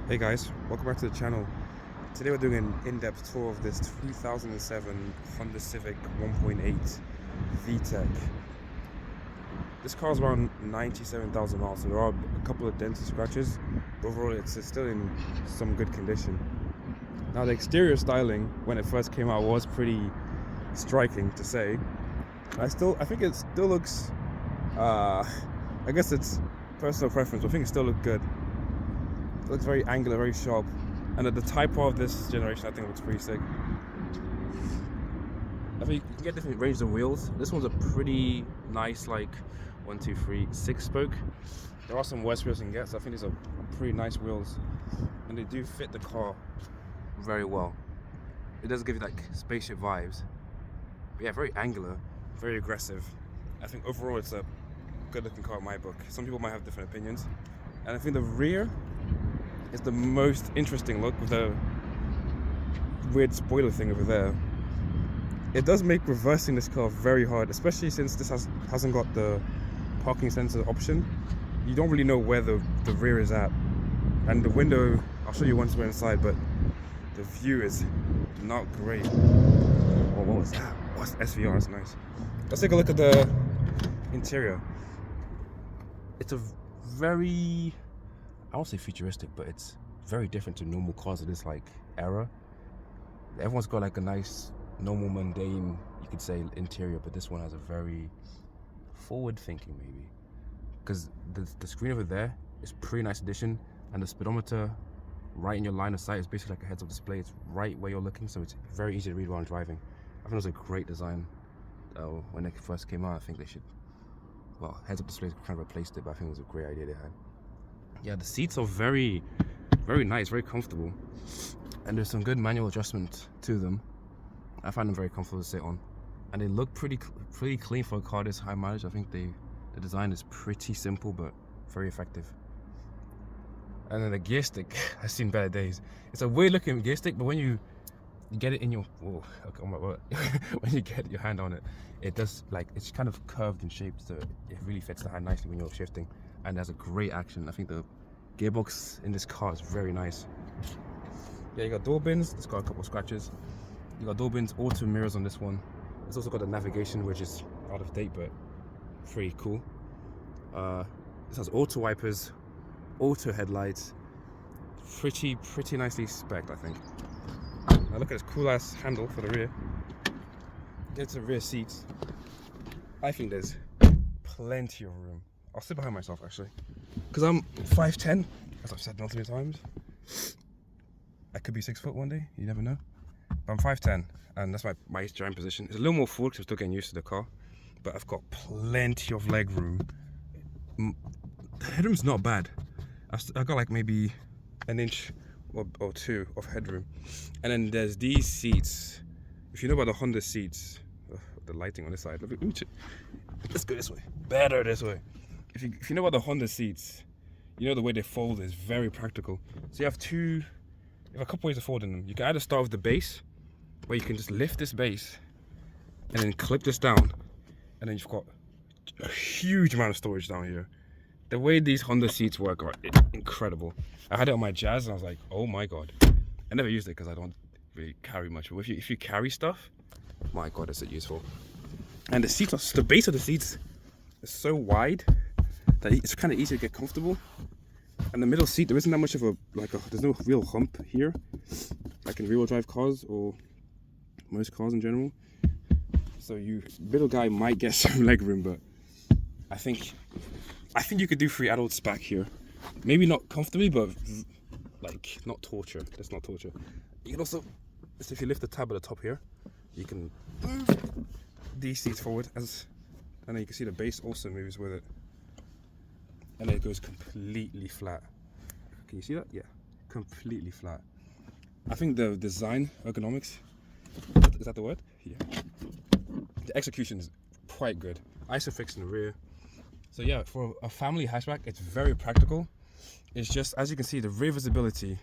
Hey guys, welcome back to the channel. Today we're doing an in-depth tour of this 2007 Honda Civic 1.8 VTEC. This car is around 97,000 miles, so there are a couple of dents and scratches, but overall it's still in some good condition. Now the exterior styling, when it first came out, was pretty striking to say. I think it still looks, I guess it's personal preference, but I think it still looks good. It looks very angular, very sharp, and at the Type R of this generation, I think it looks pretty sick. I think you can get different ranges of wheels. This one's a pretty nice, like 1, 2, 3, 6-spoke. There are some worse wheels you can get, so I think these are pretty nice wheels, and they do fit the car very well. It does give you like spaceship vibes, but yeah, very angular, very aggressive. I think overall it's a good-looking car in my book. Some people might have different opinions, and I think the rear is the most interesting look with the weird spoiler thing over there. It does make reversing this car very hard, especially since this hasn't got the parking sensor option. You don't really know where the rear is at, and the window, I'll show you once we're inside, but the view is not great. Oh, what was that? What's SVR? That's nice. Let's take a look at the interior. It's a very, I won't say futuristic, but it's very different to normal cars of this like era. Everyone's got like a nice, normal, mundane, you could say, interior, but this one has a very forward-thinking, maybe, because the screen over there is pretty nice addition, and the speedometer right in your line of sight is basically like a heads-up display. It's right where you're looking, so it's very easy to read while I'm driving. I think it was a great design when it first came out. I think they should, well, heads-up displays kind of replaced it, but I think it was a great idea they had. Yeah, the seats are very nice, very comfortable, and there's some good manual adjustment to them. I find them very comfortable to sit on, and they look pretty clean for a car this high mileage. I think the design is pretty simple but very effective. And then the gear stick, I've seen better days. It's a weird looking gear stick, but when you get it in your, when you get your hand on it, it does, like, it's kind of curved and shaped, so it really fits the hand nicely when you're shifting, and has a great action. I think the gearbox in this car is very nice. Yeah, you got door bins. It's got a couple of scratches. You got door bins, auto mirrors on this one. It's also got the navigation, which is out of date but pretty cool. This has auto wipers, auto headlights. Pretty nicely spec'd, I think. Now look at this cool ass handle for the rear. Get to the rear seats. I think there's plenty of room. I'll sit behind myself actually, because I'm 5'10", as I've said multiple times. I could be 6 foot one day, you never know. But I'm 5'10", and that's my driving position. It's a little more forward because I'm still getting used to the car, but I've got plenty of leg room. The headroom's not bad. I've got like maybe an inch or two of headroom. And then there's these seats. If you know about the Honda seats, the lighting on this side, let's go this way. Better this way. If you know about the Honda seats, you know the way they fold is very practical. So you have a couple ways of folding them. You can either start with the base, where you can just lift this base and then clip this down, and then you've got a huge amount of storage down here. The way these Honda seats work are incredible. I had it on my Jazz and I was like, oh my god. I never used it because I don't really carry much, but if you carry stuff, my god, is it useful. And the base of the seats is so wide that it's kind of easy to get comfortable. And the middle seat, there isn't that much of there's no real hump here, like in rear-wheel drive cars or most cars in general. So middle guy might get some leg room, but I think you could do 3 adults back here. Maybe not comfortably, but like not torture. That's not torture. You can also, if you lift the tab at the top here, you can move these seats forward, and then you can see the base also moves with it. And then it goes completely flat. Can you see that? Yeah, completely flat. I think the design, ergonomics, is that the word? Yeah. The execution is quite good. Isofix in the rear. So yeah, for a family hatchback, it's very practical. It's just, as you can see, the rear visibility,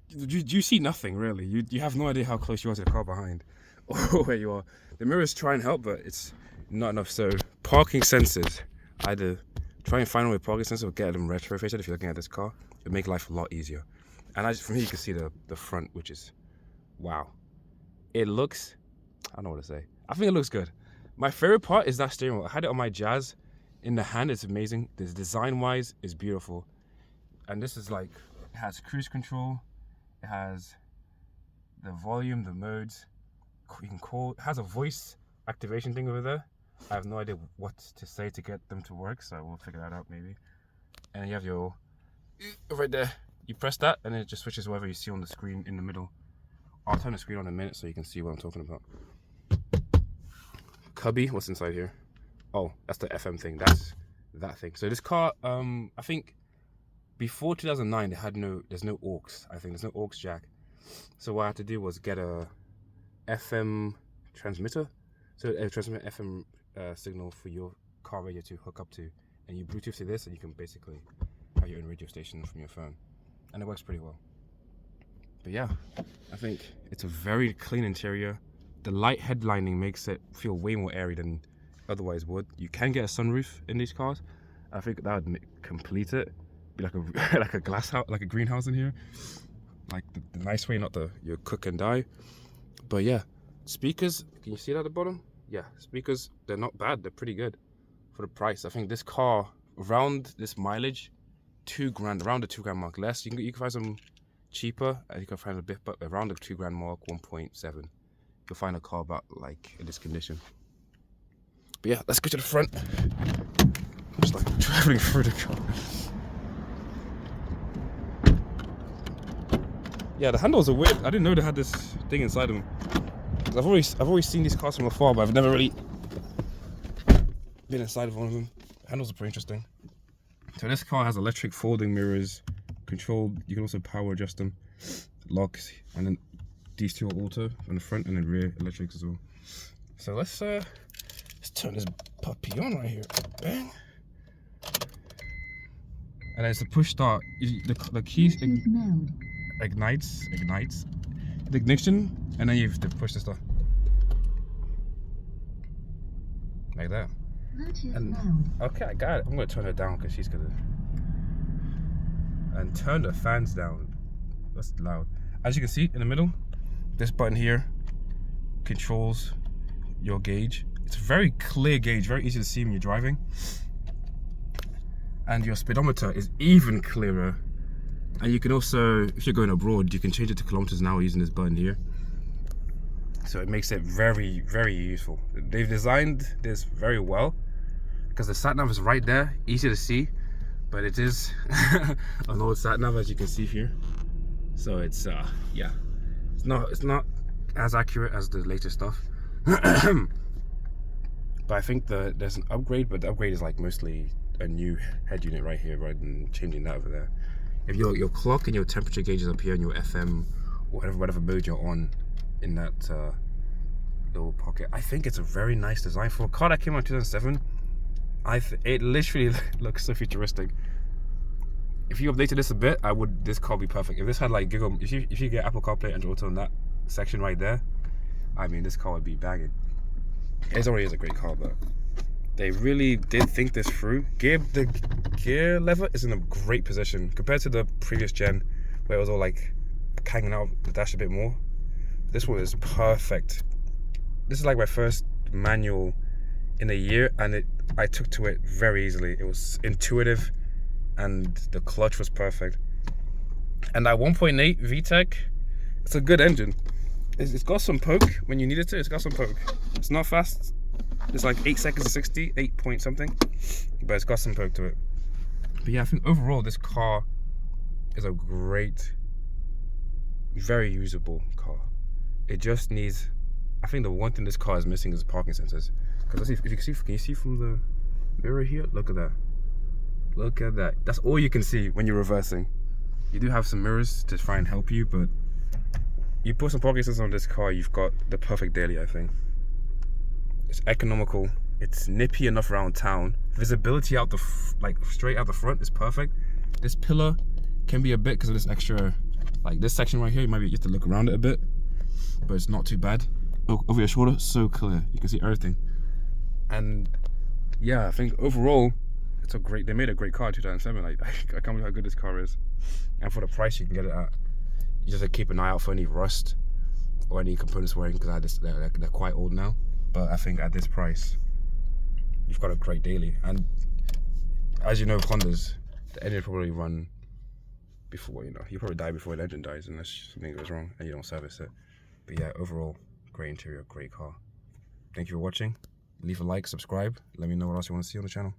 you see nothing really. You have no idea how close you are to the car behind or where you are. The mirrors try and help, but it's not enough. So parking sensors, either try and find a way parking sensors or get them retrofitted if you're looking at this car. It'd make life a lot easier. And from here you can see the front, which is wow. It looks, I don't know what to say. I think it looks good. My favorite part is that steering wheel. I had it on my Jazz. In the hand, it's amazing. This design-wise is beautiful. And this is like, it has cruise control. It has the volume, the modes. You can call, it has a voice activation thing over there. I have no idea what to say to get them to work, so we'll figure that out maybe. And you have your, right there. You press that and it just switches whatever you see on the screen in the middle. I'll turn the screen on in a minute so you can see what I'm talking about. Cubby, what's inside here? Oh, that's the FM thing. That's that thing. So this car, I think before 2009, there's no aux. I think there's no aux jack. So what I had to do was get a FM transmitter. So a transmit FM signal for your car radio to hook up to, and you Bluetooth to this, and you can basically have your own radio station from your phone, and it works pretty well. But yeah, I think it's a very clean interior. The light headlining makes it feel way more airy than otherwise would. You can get a sunroof in these cars. I think that would complete it. Be like a like a glass house, like a greenhouse in here, like the nice way, not your cook and die. But yeah, speakers. Can you see that at the bottom? Yeah, speakers. They're not bad. They're pretty good for the price. I think this car around this mileage, $2,000, around the $2,000 mark. Less. You can find some cheaper, and you can find a bit, but around the $2,000 mark, 1.7. You'll find a car about like in this condition. But yeah, let's go to the front. I'm just like traveling through the car. Yeah, the handles are weird. I didn't know they had this thing inside them. I've always seen these cars from afar, but I've never really been inside of one of them. The handles are pretty interesting. So this car has electric folding mirrors, controlled. You can also power adjust them, locks, and then these two are auto on the front and then rear electrics as well. So let's turn this puppy on right here. Bang. And it's a push start. The key ignites the ignition, and then you have to push the start like that. And okay, I got it. I'm gonna turn it down because she's gonna, and turn the fans down. That's loud. As you can see in the middle, this button here controls your gauge. It's a very clear gauge, very easy to see when you're driving. And your speedometer is even clearer. And you can also, if you're going abroad, you can change it to kilometers an hour using this button here. So it makes it very, very useful. They've designed this very well because the sat nav is right there, easy to see, but it is an old sat nav, as you can see here. So it's yeah, it's not as accurate as the latest stuff. But I think there's an upgrade, but the upgrade is like mostly a new head unit right here rather than changing that over there. If your clock and your temperature gauges up here and your FM, whatever mode you're on in that little pocket, I think it's a very nice design for a car that came out in 2007. It literally looks so futuristic. If you updated this a bit, this car would be perfect. If this had like Google, if you get Apple CarPlay and Auto in that section right there, I mean this car would be banging. It already is a great car, but they really did think this through. The gear lever is in a great position compared to the previous gen where it was all like hanging out the dash a bit more. This one is perfect. This is like my first manual in a year, and I took to it very easily. It was intuitive and the clutch was perfect. And that 1.8 VTEC, it's a good engine. It's got some poke when you need it to. It's got some poke. It's not fast. It's like 8 seconds to 60, 8 point something, but it's got some poke to it. But yeah, I think overall this car is a great, very usable car. It just needs, I think the one thing this car is missing is parking sensors. Because if you can you see from the mirror here? Look at that. Look at that. That's all you can see when you're reversing. You do have some mirrors to try and help you, but you put some parking sensors on this car, you've got the perfect daily, I think. It's economical. It's nippy enough around town. Visibility out like straight out the front is perfect. This pillar can be a bit because of this extra, like this section right here. You have to look around it a bit, but it's not too bad. Over your shoulder, so clear. You can see everything. And yeah, I think overall, they made a great car in 2007. Like I can't believe how good this car is. and for the price you can get it at. You just have to keep an eye out for any rust or any components wearing, because they're quite old now. But I think at this price, you've got a great daily. And as you know, with Hondas, the engine probably run before, you probably die before the engine dies unless something goes wrong and you don't service it. But yeah, overall, great interior, great car. Thank you for watching. Leave a like, subscribe. Let me know what else you want to see on the channel.